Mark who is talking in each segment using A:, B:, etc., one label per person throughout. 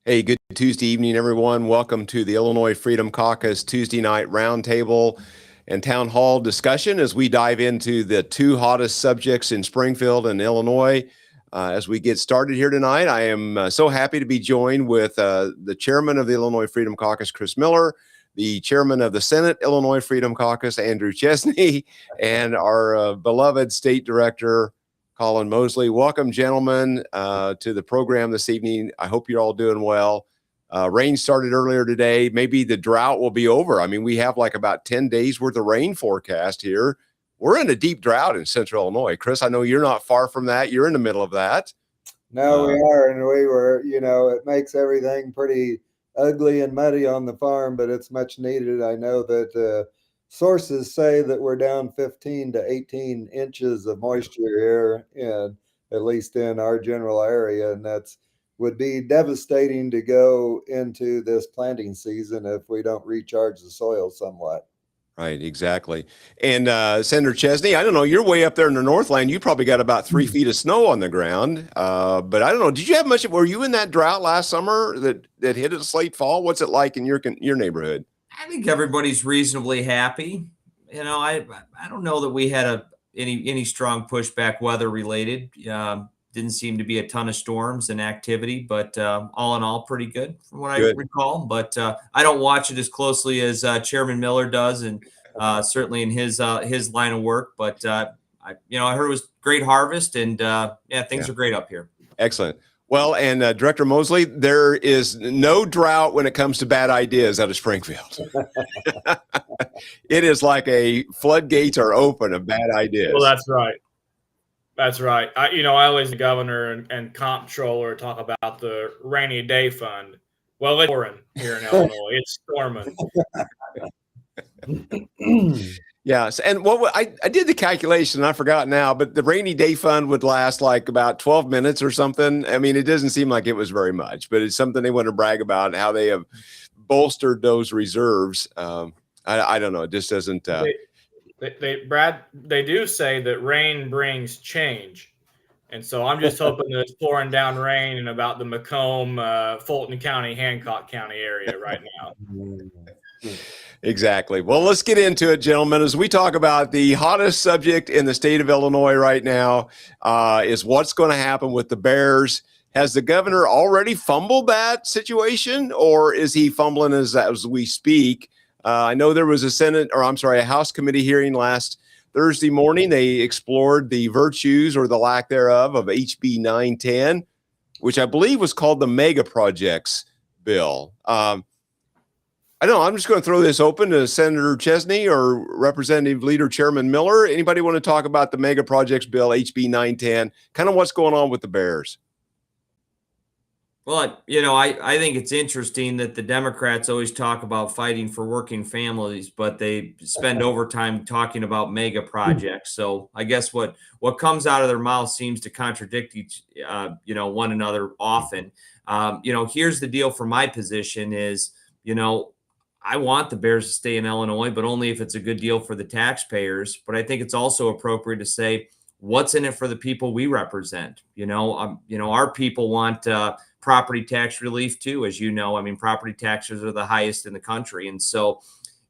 A: Hey, good Tuesday evening, everyone. Welcome to the Illinois Freedom Caucus Tuesday night roundtable and town hall discussion as we dive into the two hottest subjects in Springfield and Illinois. As we get started here tonight, I am so happy to be joined with the chairman of the Illinois Freedom Caucus, Chris Miller, the chairman of the Senate Illinois Freedom Caucus, Andrew Chesney, and our beloved state director, Colin Mosley. Welcome, gentlemen, to the program this evening. I hope you're all doing well. Rain started earlier today. Maybe the drought will be over. I mean, we have like about 10 days worth of rain forecast here. We're in a deep drought in central Illinois. Chris, I know you're not far from that. You're in the middle of that.
B: No, we are. And we were, it makes everything pretty ugly and muddy on the farm, but it's much needed. I know that sources say that we're down 15 to 18 inches of moisture here, at least in our general area, and would be devastating to go into this planting season if we don't recharge the soil somewhat.
A: Right, exactly. And Senator Chesney, I don't know, you're way up there in the Northland. You probably got about 3 feet of snow on the ground. But I don't know, did you have much? Were you in that drought last summer that hit us late fall? What's it like in your neighborhood?
C: I think everybody's reasonably happy. I don't know that we had any strong pushback weather related. Didn't seem to be a ton of storms and activity, but all in all, pretty good from what I recall. But I don't watch it as closely as Chairman Miller does, and certainly in his line of work. But I heard it was great harvest, and things are great up here.
A: Excellent. Well, and Director Mosley, there is no drought when it comes to bad ideas out of Springfield. It is like a floodgates are open of bad ideas.
D: Well, that's right. That's right. I always the governor and comptroller talk about the rainy day fund. Well, it's pouring here in Illinois. It's storming.
A: Yes, and I did the calculation, and I forgot now, but the rainy day fund would last like about 12 minutes or something. I mean, it doesn't seem like it was very much, but it's something they want to brag about, how they have bolstered those reserves. I don't know. It just doesn't.
D: They do say that rain brings change. And so I'm just hoping that it's pouring down rain in about the Macomb, Fulton County, Hancock County area right now.
A: Exactly. Well, let's get into it, gentlemen. As we talk about the hottest subject in the state of Illinois right now is what's going to happen with the Bears. Has the governor already fumbled that situation, or is he fumbling as we speak? I know there was a House committee hearing last Thursday morning. They explored the virtues or the lack thereof of HB 910, which I believe was called the Mega Projects bill. I don't know. I'm just going to throw this open to Senator Chesney or Representative Leader Chairman Miller. Anybody want to talk about the Mega Projects bill, HB 910, kind of what's going on with the Bears?
C: Well, I think it's interesting that the Democrats always talk about fighting for working families, but they spend overtime talking about mega projects. So I guess what comes out of their mouth seems to contradict one another often. Here's the deal for my position is, I want the Bears to stay in Illinois, but only if it's a good deal for the taxpayers. But I think it's also appropriate to say what's in it for the people we represent. Our people want property tax relief too, as you know. I mean, property taxes are the highest in the country, and so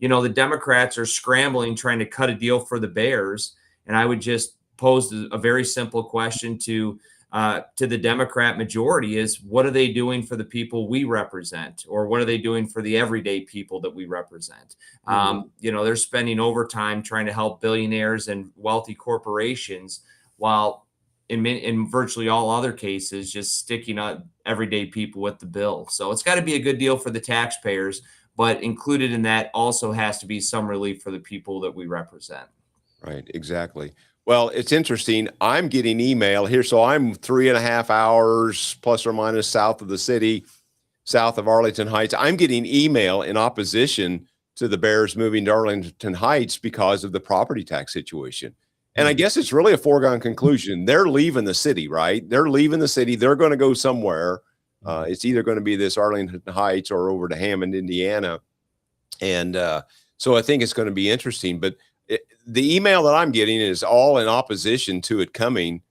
C: the Democrats are scrambling trying to cut a deal for the Bears. And I would just pose a very simple question to the Democrat majority is, what are they doing for the people we represent? Or what are they doing for the everyday people that we represent? They're spending overtime trying to help billionaires and wealthy corporations, while in virtually all other cases, just sticking up everyday people with the bill. So it's got to be a good deal for the taxpayers, but included in that also has to be some relief for the people that we represent.
A: Right, exactly. Well, it's interesting. I'm getting email here. So I'm 3.5 hours plus or minus south of the city, south of Arlington Heights. I'm getting email in opposition to the Bears moving to Arlington Heights because of the property tax situation. And I guess it's really a foregone conclusion. They're leaving the city, right? They're leaving the city. They're going to go somewhere. It's either going to be this Arlington Heights or over to Hammond, Indiana. And so I think it's going to be interesting. But the email that I'm getting is all in opposition to it coming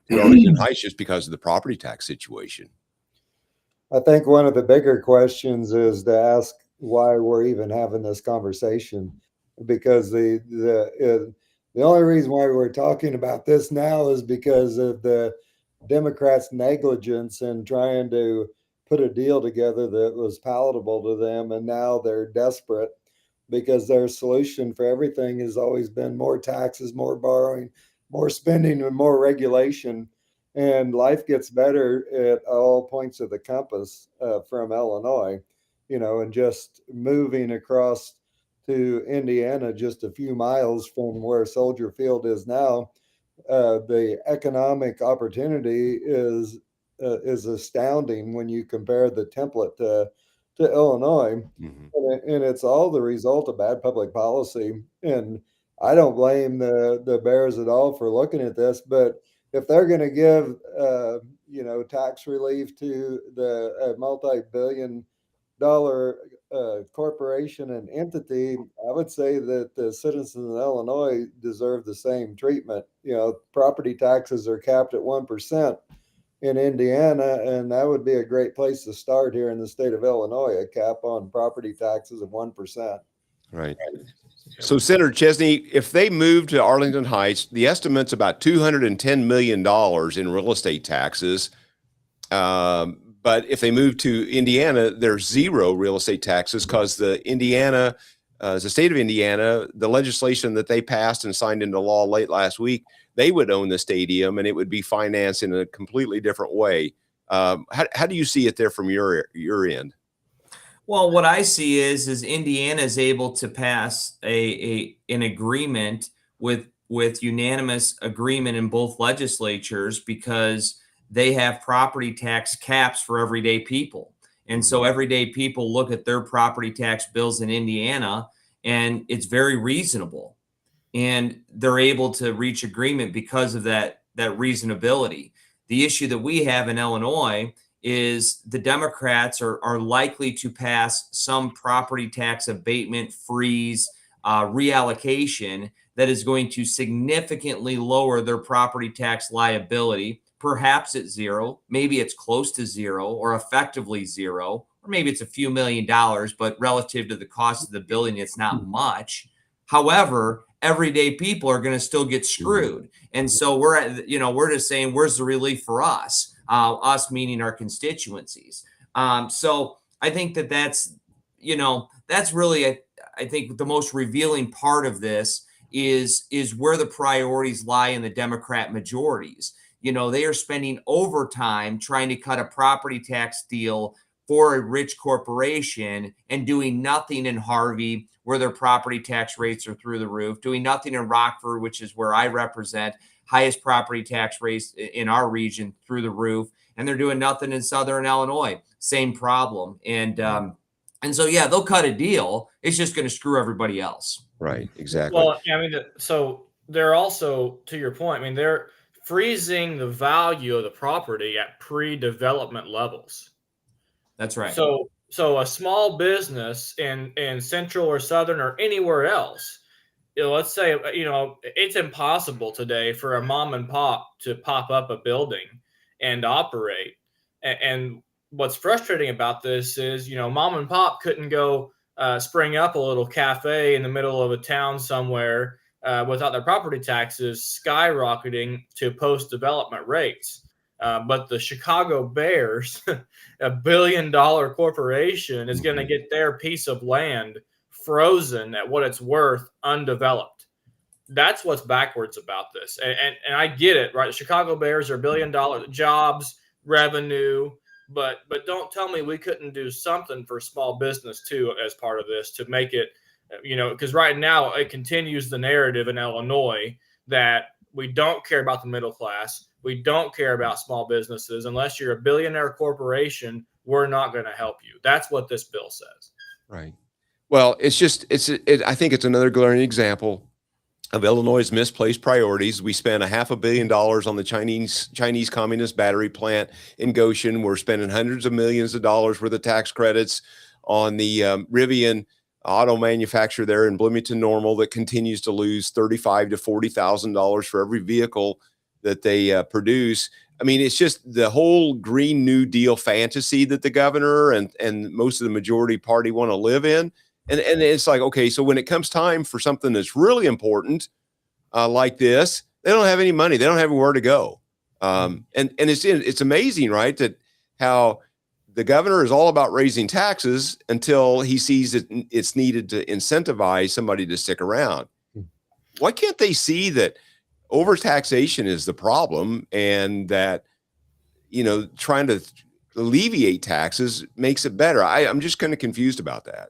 A: to Arlington Heights just because of the property tax situation.
B: I think one of the bigger questions is to ask why we're even having this conversation, because the only reason why we're talking about this now is because of the Democrats' negligence in trying to put a deal together that was palatable to them, and now they're desperate because their solution for everything has always been more taxes, more borrowing, more spending, and more regulation. And life gets better at all points of the compass from Illinois, and just moving across to Indiana, just a few miles from where Soldier Field is now. The economic opportunity is astounding when you compare the template to Illinois, and it's all the result of bad public policy. And I don't blame the Bears at all for looking at this, but if they're going to give tax relief to the multi-billion-dollar corporation and entity, I would say that the citizens in Illinois deserve the same treatment. Property taxes are capped at 1% in Indiana, and that would be a great place to start here in the state of Illinois, a cap on property taxes of 1%.
A: Right. So, Senator Chesney, if they move to Arlington Heights, the estimate's about $210 million in real estate taxes. But if they move to Indiana, there's zero real estate taxes because the state of Indiana, the legislation that they passed and signed into law late last week, they would own the stadium and it would be financed in a completely different way. How do you see it there from your end?
C: Well, what I see is Indiana is able to pass an agreement with unanimous agreement in both legislatures because they have property tax caps for everyday people. And so everyday people look at their property tax bills in Indiana and it's very reasonable. And they're able to reach agreement because of that reasonability. The issue that we have in Illinois is the Democrats are likely to pass some property tax abatement, freeze, reallocation that is going to significantly lower their property tax liability, perhaps at zero, maybe it's close to zero or effectively zero, or maybe it's a few $1 million, but relative to the cost of the building, it's not much. However, everyday people are going to still get screwed. And so we're just saying, where's the relief for us? Us meaning our constituencies. So I think that's really, I think the most revealing part of this is where the priorities lie in the Democrat majorities. They are spending overtime trying to cut a property tax deal for a rich corporation and doing nothing in Harvey, where their property tax rates are through the roof, doing nothing in Rockford, which is where I represent, highest property tax rates in our region, through the roof. And they're doing nothing in Southern Illinois, same problem. And so, yeah, they'll cut a deal. It's just going to screw everybody else.
A: Right, exactly.
D: Well, I mean, so they're also, to your point, I mean, they're freezing the value of the property at pre-development levels.
C: That's right.
D: So a small business in Central or Southern or anywhere else, let's say, it's impossible today for a mom and pop to pop up a building and operate. And what's frustrating about this is, mom and pop couldn't go spring up a little cafe in the middle of a town somewhere without their property taxes skyrocketing to post-development rates. But the Chicago Bears, $1 billion corporation, is going to get their piece of land frozen at what it's worth, undeveloped. That's what's backwards about this. And I get it, right? The Chicago Bears are $1 billion jobs, revenue, but don't tell me we couldn't do something for small business too as part of this to make it, because right now it continues the narrative in Illinois that we don't care about the middle class. We don't care about small businesses. Unless you're a billionaire corporation, we're not going to help you. That's what this bill says.
A: Right. Well, I think it's another glaring example of Illinois' misplaced priorities. We spent $500 million on the Chinese Communist battery plant in Goshen. We're spending hundreds of millions of dollars worth of tax credits on the Rivian auto manufacturer there in Bloomington Normal that continues to lose $35,000 to $40,000 for every vehicle that they produce. I mean, it's just the whole Green New Deal fantasy that the governor and most of the majority party want to live in. And it's like, okay, so when it comes time for something that's really important like this, they don't have any money. They don't have anywhere to go. And it's amazing, right, that how the governor is all about raising taxes until he sees that it's needed to incentivize somebody to stick around. Why can't they see that overtaxation is the problem, and that, trying to alleviate taxes makes it better? I'm just kind of confused about that.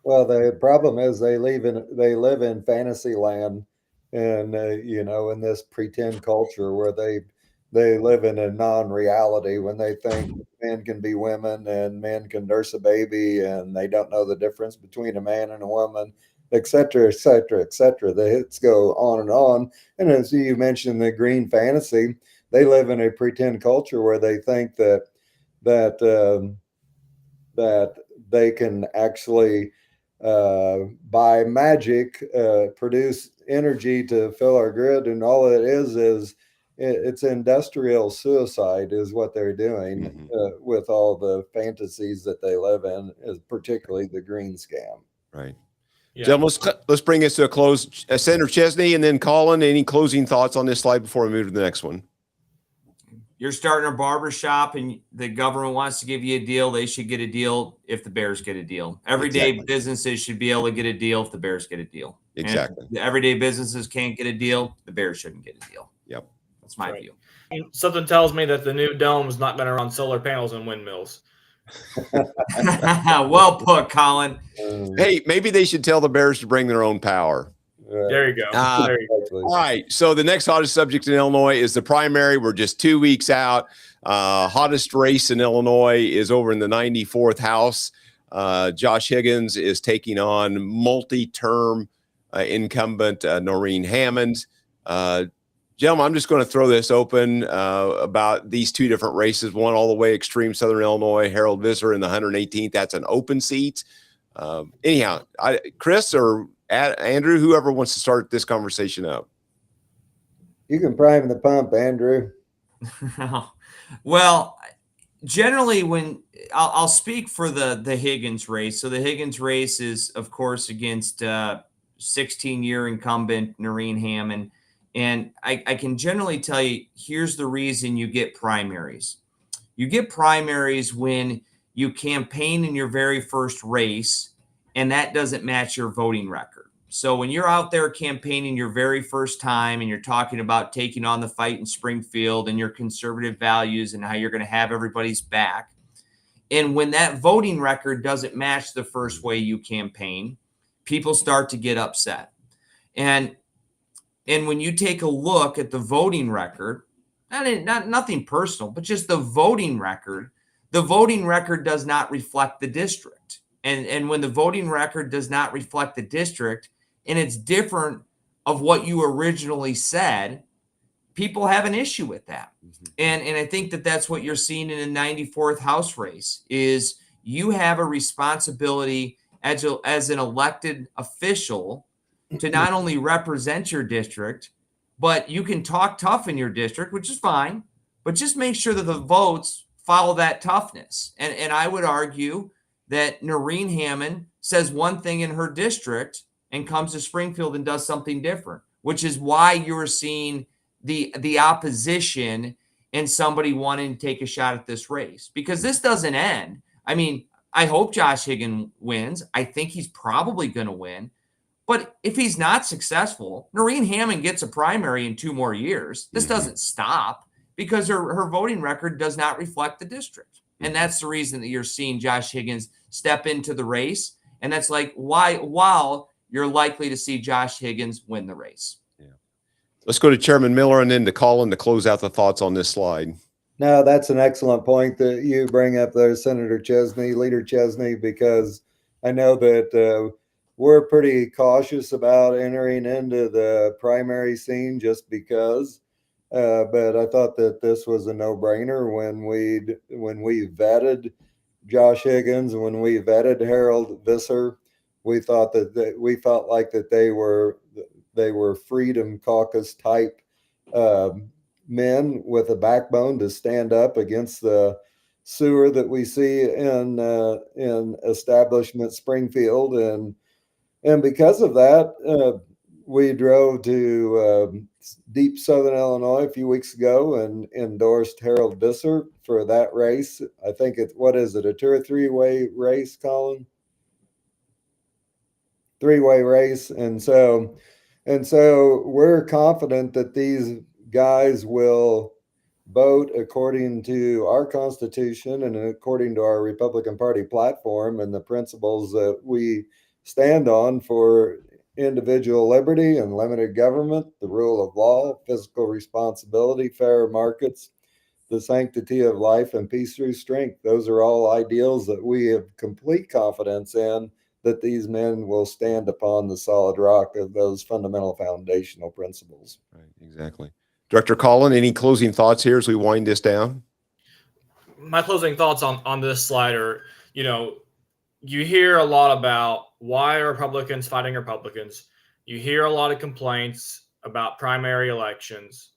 B: Well, the problem is they live in fantasy land, and in this pretend culture where they live in a non-reality when they think men can be women and men can nurse a baby, and they don't know the difference between a man and a woman, et cetera, et cetera, et cetera. The hits go on and on. And as you mentioned, the green fantasy, they live in a pretend culture where they think that they can actually by magic produce energy to fill our grid, and all it is it's industrial suicide is what they're doing with all the fantasies that they live in, is particularly the green scam.
A: Right.
D: Yeah.
A: Gentlemen, let's bring this to a close. Senator Chesney and then Colin, any closing thoughts on this slide before we move to the next one?
C: You're starting a barber shop and the government wants to give you a deal. They should get a deal if the Bears get a deal. Everyday businesses should be able to get a deal if the Bears get a deal.
A: Exactly.
C: And if the everyday businesses can't get a deal, the Bears shouldn't get a deal.
A: Yep.
C: That's my view.
D: Something tells me that the new dome is not going to run solar panels and windmills.
C: Well put, Colin.
A: Hey, maybe they should tell the Bears to bring their own power.
D: There you go. There you go.
A: All right. So the next hottest subject in Illinois is the primary. We're just 2 weeks out. Hottest race in Illinois is over in the 94th House. Josh Higgins is taking on multi-term incumbent Noreen Hammond. Gentlemen, I'm just going to throw this open about these two different races. One all the way extreme southern Illinois, Harold Visser in the 118th. That's an open seat. Anyhow, Chris or Andrew, whoever wants to start this conversation up.
B: You can prime the pump, Andrew.
C: Well, generally, when I'll speak for the Higgins race. So the Higgins race is, of course, against 16-year incumbent Noreen Hammond. And I can generally tell you, here's the reason you get primaries. You get primaries when you campaign in your very first race, and that doesn't match your voting record. So when you're out there campaigning your very first time and you're talking about taking on the fight in Springfield and your conservative values and how you're going to have everybody's back, and when that voting record doesn't match the first way you campaign, people start to get upset. And when you take a look at the voting record, not nothing personal, but just the voting record does not reflect the district. And when the voting record does not reflect the district, and it's different of what you originally said, people have an issue with that. And I think that's what you're seeing in the 94th House race is you have a responsibility as an elected official to not only represent your district, but you can talk tough in your district, which is fine, but just make sure that the votes follow that toughness. And I would argue that Noreen Hammond says one thing in her district and comes to Springfield and does something different, which is why you're seeing the opposition and somebody wanting to take a shot at this race, because this doesn't end. I mean, I hope Josh Higgins wins. I think he's probably going to win. But if he's not successful, Noreen Hammond gets a primary in 2 more years. This doesn't stop because her voting record does not reflect the district. And that's the reason that you're seeing Josh Higgins step into the race. And that's like while you're likely to see Josh Higgins win the race.
A: Yeah. Let's go to Chairman Miller and then to Colin to close out the thoughts on this slide.
B: No, that's an excellent point that you bring up there, Senator Chesney, Leader Chesney, because I know that we're pretty cautious about entering into the primary scene just because. But I thought that this was a no-brainer when we vetted Josh Higgins and when we vetted Harold Visser. We thought we felt like that they were Freedom Caucus type men with a backbone to stand up against the sewer that we see in establishment Springfield, and because of that, we drove to deep southern Illinois a few weeks ago and endorsed Harold Visser for that race. I think it's, what is it, a 2 or 3-way race, Colin? 3-way race, and so we're confident that these guys will vote according to our Constitution and according to our Republican Party platform and the principles that we stand on for individual liberty and limited government, the rule of law, fiscal responsibility, fair markets, the sanctity of life, and peace through strength. Those are all ideals that we have complete confidence in, that these men will stand upon the solid rock of those fundamental foundational principles.
A: Right, exactly. Director Collin, any closing thoughts here as we wind this down?
D: My closing thoughts on this slide are, you hear a lot about why are Republicans fighting Republicans. You hear a lot of complaints about primary elections.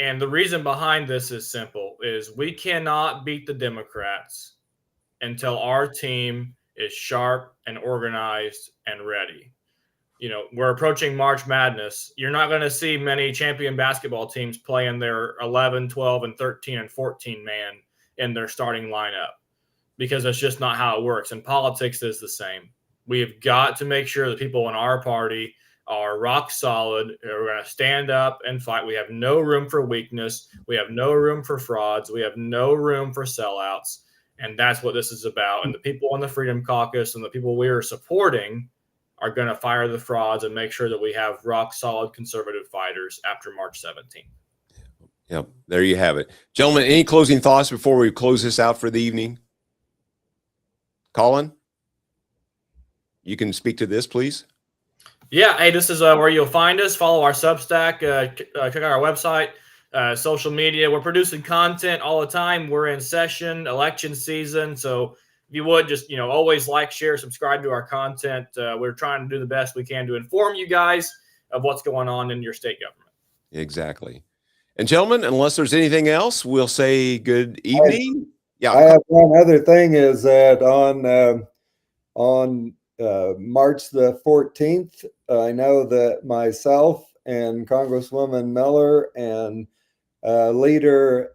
D: And the reason behind this is simple, is we cannot beat the Democrats until our team is sharp and organized and ready. We're approaching March Madness. You're not going to see many champion basketball teams playing their 11, 12, and 13 and 14 man in their starting lineup, because that's just not how it works. And politics is the same. We have got to make sure that people in our party are rock solid. We're going to stand up and fight. We have no room for weakness. We have no room for frauds. We have no room for sellouts. And that's what this is about. And the people in the Freedom Caucus and the people we are supporting are going to fire the frauds and make sure that we have rock solid conservative fighters after March 17th.
A: Yep. There you have it. Gentlemen, any closing thoughts before we close this out for the evening? Colin, you can speak to this, please.
D: Yeah. Hey, this is where you'll find us. Follow our Substack, check out our website, social media. We're producing content all the time. We're in session, election season. So if you would just, always like, share, subscribe to our content. We're trying to do the best we can to inform you guys of what's going on in your state government.
A: Exactly. And gentlemen, unless there's anything else, we'll say good evening.
B: I have one other thing, is that on March the 14th, I know that myself and Congresswoman Miller and Leader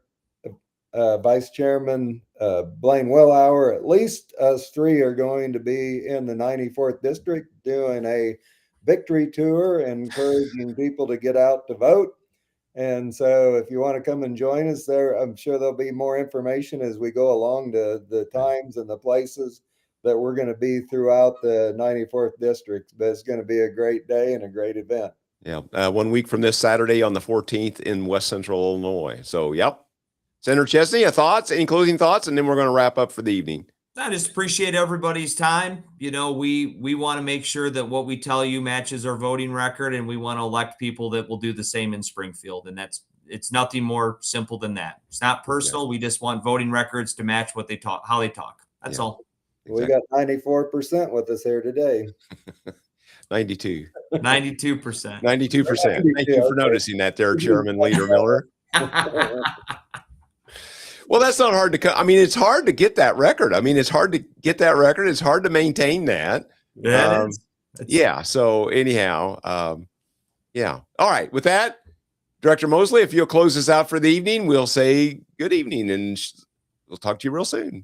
B: Vice Chairman Blaine Willauer, at least us three, are going to be in the 94th District doing a victory tour, encouraging people to get out to vote. And so if you want to come and join us there, I'm sure there'll be more information as we go along to the times and the places that we're going to be throughout the 94th District. But it's going to be a great day and a great event.
A: Yeah. 1 week from this Saturday on the 14th in West Central Illinois. So, yep. Senator Chesney, any closing thoughts? And then we're going to wrap up for the evening.
C: I just appreciate everybody's time. We want to make sure that what we tell you matches our voting record, and we want to elect people that will do the same in Springfield. And it's nothing more simple than that. It's not personal. We just want voting records to match what they talk, how they talk. That's all.
B: Exactly. We got 94% with us here today.
A: 92%.
C: 92%.
A: 92%. Thank you for noticing that there, Chairman Leader Miller. Well, that's not hard to it's hard to get that record. It's hard to get that record. It's hard to maintain that. Yeah. So anyhow, yeah. All right. With that, Director Mosley, if you'll close us out for the evening, we'll say good evening, and we'll talk to you real soon.